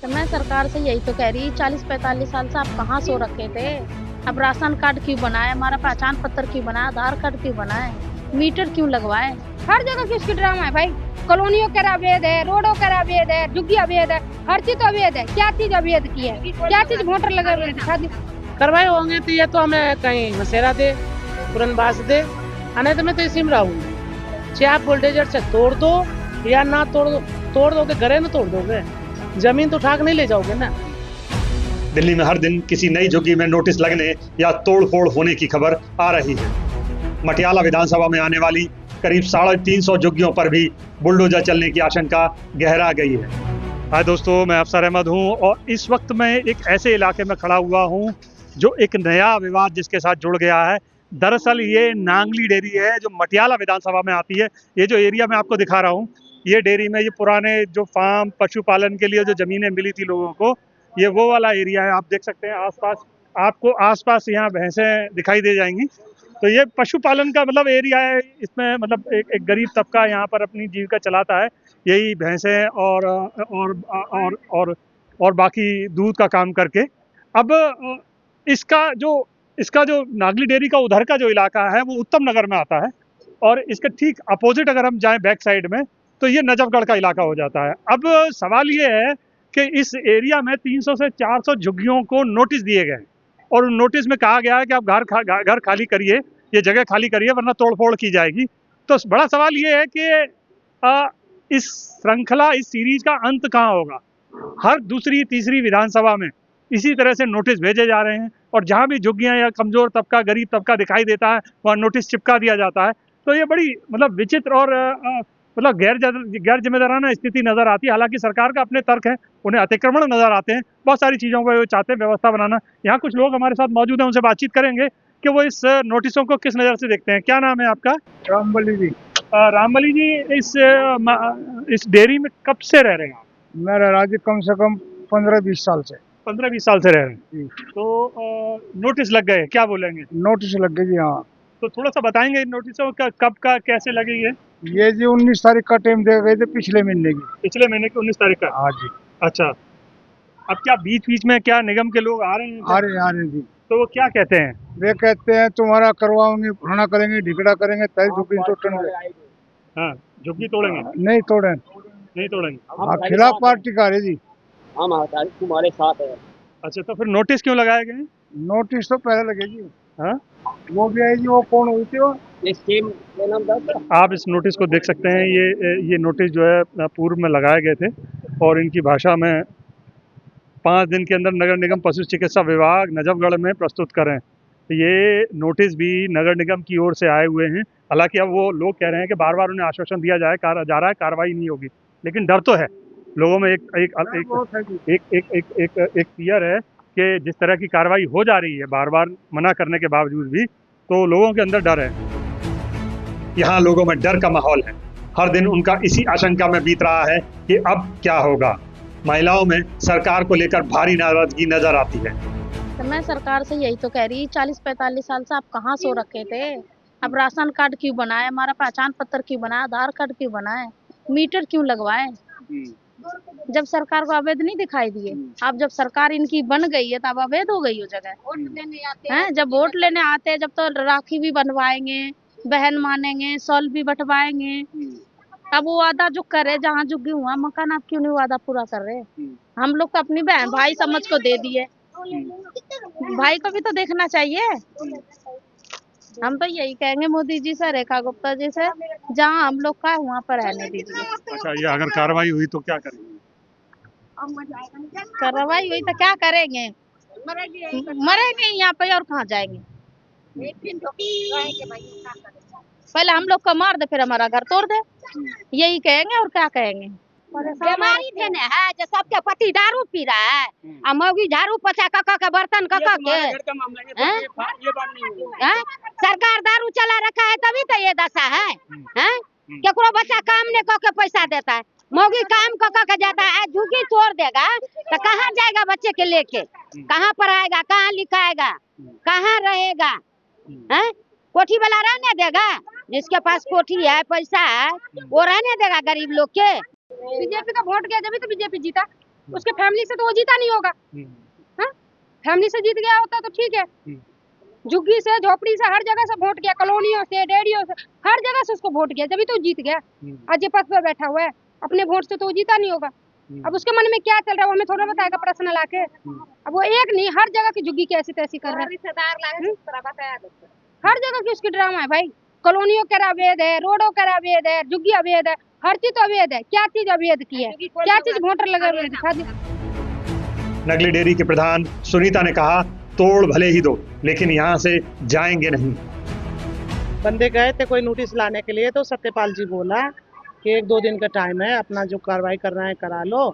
तो मैं सरकार से यही तो कह रही 40-45 साल से आप कहाँ सो रखे थे। अब राशन कार्ड क्यों बनाए, हमारा पहचान पत्र क्यों बनाए, आधार कार्ड क्यों बनाए, मीटर क्यों लगवाए। हर जगह किसकी ड्रामा है भाई। कॉलोनियों का अवैध है, रोडों का अवैध है, झुग्गी अवैध है, हर चीज तो अवैध है। क्या चीज अवैध की है, क्या चीज वोटर लगा हुए दिखा दी। करवाए होंगे तो ये तो हमें कहीं मसेरा दे, पुरनबास दे, नहीं तो मैं तो इसी में रहूंगी। चाहे आप बुलडोजर से तोड़ दो या ना तोड़ दोगे, घरे ना तोड़ दोगे, जमीन तो उठा के नहीं ले जाओगे ना। दिल्ली में हर दिन किसी नई झुग्गी में नोटिस लगने या तोड़फोड़ होने की खबर आ रही है। मटियाला विधानसभा में आने वाली करीब 350 झुग्गियों पर भी बुलडोजर चलने की आशंका गहरा गई है। हाय दोस्तों, मैं अफसर अहमद हूं और इस वक्त मैं एक ऐसे इलाके में खड़ा हुआ हूं जो एक नया विवाद जिसके साथ जुड़ गया है। दरअसल ये नांगली डेयरी है जो मटियाला विधानसभा में आती है। ये जो एरिया मैं आपको दिखा रहा हूँ, ये डेयरी में ये पुराने जो फार्म पशुपालन के लिए जो ज़मीनें मिली थी लोगों को, ये वो वाला एरिया है। आप देख सकते हैं आसपास, आपको आसपास यहाँ भैंसें दिखाई दे जाएंगी। तो ये पशुपालन का मतलब एरिया है। इसमें मतलब एक गरीब तबका यहाँ पर अपनी जीविका चलाता है, यही भैंसें और बाकी दूध का काम करके। अब इसका जो नागली डेयरी का उधर का जो इलाका है वो उत्तम नगर में आता है, और इसके ठीक अपोजिट अगर हम जाएं बैक साइड में तो ये नजफगढ़ का इलाका हो जाता है। अब सवाल ये है कि इस एरिया में 300 से 400 झुग्गियों को नोटिस दिए गए, और उन नोटिस में कहा गया है कि आप घर खाली करिए, ये जगह खाली करिए वरना तोड़फोड़ की जाएगी। तो बड़ा सवाल ये है कि इस श्रृंखला, इस सीरीज का अंत कहाँ होगा। हर दूसरी तीसरी विधानसभा में इसी तरह से नोटिस भेजे जा रहे हैं, और जहाँ भी झुग्गियाँ या कमजोर तबका, गरीब तबका दिखाई देता है वहाँ नोटिस चिपका दिया जाता है। तो ये बड़ी मतलब विचित्र और मतलब गैर जिम्मेदाराना स्थिति नजर आती है। हालांकि सरकार का अपने तर्क है, उन्हें अतिक्रमण नजर आते हैं, बहुत सारी चीज़ों को वो चाहते हैं व्यवस्था बनाना। यहाँ कुछ लोग हमारे साथ मौजूद हैं, उनसे बातचीत करेंगे कि वो इस नोटिसों को किस नज़र से देखते हैं। क्या नाम है आपका? रामबली जी। रामबली जी, इस डेयरी में कब से रह रहे हैं आप? मैं राजी कम से कम 15-20 साल से। 15-20 साल से रह रहे हैं। तो नोटिस लग गए, क्या बोलेंगे? नोटिस लग गई जी। हाँ, तो थोड़ा सा बताएंगे इन नोटिसों का कब का कैसे लगी है? ये जी 19 तारीख का टाइम दे गए थे, पिछले महीने की। पिछले महीने की 19 तारीख का? हाँ जी। अच्छा, अब क्या बीच बीच में क्या निगम के लोग आ रहे हैं? आ रहे जी। तो वो क्या कहते हैं? वे कहते हैं तुम्हारा करवाओगे, फलाना करेंगे, ढिकड़ा करेंगे, तय झुग्गी तोड़ेंगे। हाँ, झुग्गी तोड़ेंगे? नहीं तोड़े। नहीं तोड़ेंगे? हाँ, खिलाफ पार्टी का है जी। हम तुम्हारे साथ है। अच्छा, तो फिर नोटिस क्यों लगाए गए? नोटिस तो पहले लगे जी। हाँ, वो भी आई जी। वो कौन हुई थी वो? ये स्कीम के नाम था। आप इस नोटिस को देख सकते हैं। ये नोटिस जो है पूर्व में लगाए गए थे, और इनकी भाषा में 5 दिन के अंदर नगर निगम पशु चिकित्सा विभाग नजफगढ़ में प्रस्तुत करें। तो ये नोटिस भी नगर निगम की ओर से आए हुए हैं। हालांकि अब वो लोग कह रहे हैं कि बार बार उन्हें आश्वासन दिया जा रहा है कार्रवाई नहीं होगी, लेकिन डर तो है लोगों में। एक फियर है कि जिस तरह की कार्रवाई हो जा रही है बार बार मना करने के बावजूद भी, तो लोगों के अंदर डर है। यहाँ लोगों में डर का माहौल है। हर दिन उनका इसी आशंका में बीत रहा है कि अब क्या होगा। महिलाओं में सरकार को लेकर भारी नाराजगी नजर आती है। तो मैं सरकार से यही तो कह रही 40-45 साल से आप कहाँ सो रखे थे। अब राशन कार्ड क्यों बनाए, हमारा पहचान पत्र क्यों बनाए, आधार कार्ड क्यों बनाए, मीटर क्यों लगवाए। जब सरकार को अवैध नहीं दिखाई दिए, अब जब सरकार इनकी बन गई है तो अब अवैध हो गई हो जगह। जब वोट लेने आते हैं, जब तो राखी भी बनवाएंगे, बहन मानेंगे, सॉल भी बंटवाएंगे। अब वो वादा जो करे, जहाँ झुग्गी हुआ मकान, आप क्यों नहीं वादा पूरा कर रहे। हम लोग तो अपनी बहन भाई समझ को दे दिए, भाई को भी तो देखना चाहिए। हम तो यही कहेंगे मोदी जी से, रेखा गुप्ता जी से, जहाँ हम लोग का वहाँ पर रहने दीजिए। अच्छा, ये अगर कार्रवाई हुई तो क्या करेंगे? कार्रवाई हुई तो क्या करेंगे, मरेंगे यहाँ पे और कहाँ जाएंगे। पहले हम लोग को मार दे, फिर हमारा घर तोड़ दे, यही कहेंगे और क्या कहेंगे। बीमारी देने है जो सबके पति दारू पी रहा है, और मौगी झाड़ू पोछा के बर्तन के सरकार दारू चला रखा है, तभी तो ये दशा है। केकरो बच्चा काम नहीं करके पैसा देता है, मौगी काम के जाता है। झुग्गी तोड़ देगा तो कहाँ जाएगा बच्चे के लेके, कहाँ पढ़ाएगा, कहाँ लिखाएगा, कहाँ रहेगा। कोठी वाला रहने देगा? जिसके पास कोठी है, पैसा है, वो रहने देगा गरीब लोग के? बीजेपी का वोट गया जब तो बीजेपी जीता। उसके फैमिली से तो वो जीता नहीं होगा। हाँ, फैमिली से जीत गया होता तो ठीक है। झुग्गी से, झोपड़ी से, हर जगह से वोट किया, कॉलोनियों से, डेयरियों से, हर जगह से उसको वोट किया, जब तो जीत गया। आज ये पद पर बैठा हुआ है, अपने वोट से तो वो जीता नहीं होगा। अब उसके मन में क्या चल रहा है वो हमें थोड़ा बताएगा पर्सनल आके। अब वो एक नहीं, हर जगह की झुग्गी की ऐसी तैसी कर रहा है। हर जगह की उसकी ड्रामा है भाई। कॉलोनियों का अवैध है, रोडों का अवैध है, झुग्गी अवैध है, हर चीज तो अवैध है। क्या चीज अवैध की है, क्या चीज वोटर लगा हुआ है, दिखा दी। नगली डेयरी के प्रधान सुनीता ने कहा, तोड़ भले ही दो लेकिन यहाँ से जाएंगे नहीं। बंदे गए थे कोई नोटिस लाने के लिए, तो सत्यपाल जी बोला कि 1-2 दिन का टाइम है, अपना जो कार्रवाई करना है करा लो,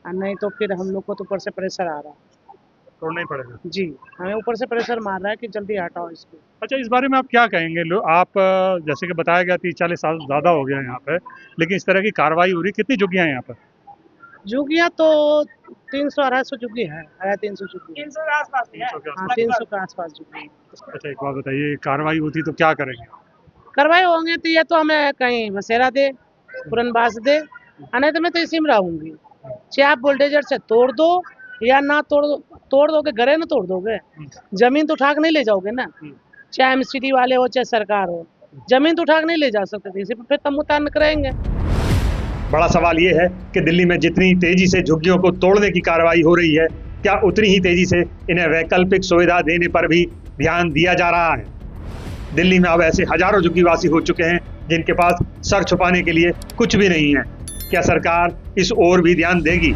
और नहीं तो फिर हम लोग को तो ऊपर से प्रेशर आ रहा है। तोड़ना ही पड़ेगा जी, हमें ऊपर से प्रेशर मार रहा है कि जल्दी हटाओ इसको। अच्छा, इस बारे में आप क्या कहेंगे? आप जैसे कि बताया गया 30-40 साल ज़्यादा हो गया यहाँ पे, लेकिन इस तरह की कार्रवाई हो रही, कितनी झुग्गियाँ हैं यहाँ पर? झुग्गियाँ तो 300-250 झुग्गी है, 300 झुग्गी, 300 के आसपास है। हाँ 300 के आसपास झुग्गी है। अच्छा, एक बात बताइए, कार्रवाई होती तो क्या करेंगे? कार्रवाई होंगे तो ये तो हमें कहीं बसेरा दे, पुरनबास दे, नहीं तो मैं तो इसी में रहूंगी। चाहे आप बुलडोजर से तोड़ दो या ना तोड़ दोगे, घरे ना तोड़ दोगे, जमीन तो उठा के नहीं ले जाओगे ना। चाहे एमसीडी वाले हो चाहे सरकार हो, जमीन तो उठा के नहीं ले जा सकते, इसी पर फिर तम मुतान करेंगे। बड़ा सवाल ये है कि दिल्ली में जितनी तेजी से झुग्गियों को तोड़ने की कार्रवाई हो रही है, क्या उतनी ही तेजी से इन्हें वैकल्पिक सुविधा देने पर भी ध्यान दिया जा रहा है? दिल्ली में अब ऐसे हजारों झुग्गीवासी हो चुके हैं जिनके पास सर छुपाने के लिए कुछ भी नहीं है। क्या सरकार इस ओर भी ध्यान देगी?